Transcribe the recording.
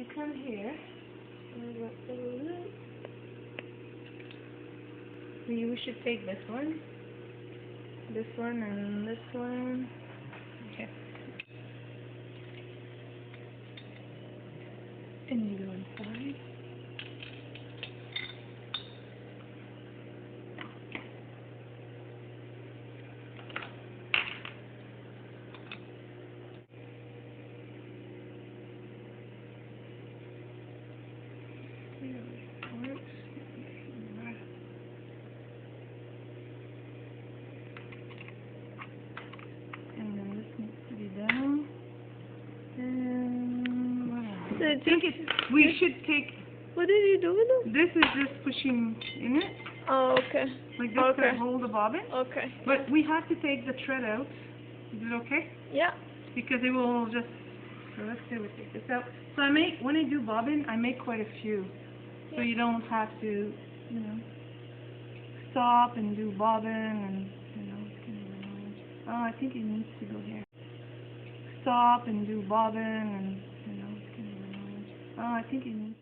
you come here. You should take this one, and this one. Okay. And you go inside. And then this needs to be down. And I think we should take. What did you do with them? This is just pushing in it, Oh, okay. like this to hold the bobbin. Okay. But we have to take the thread out. Is it okay? Yeah. Because it will just. So let's say we take this out. So when I do bobbin, I make quite a few. So you don't have to, stop and do bobbin and, it's kind of annoying. Oh, I think it needs to go here. Stop and do bobbin and, it's kind of annoying. Oh, I think it needs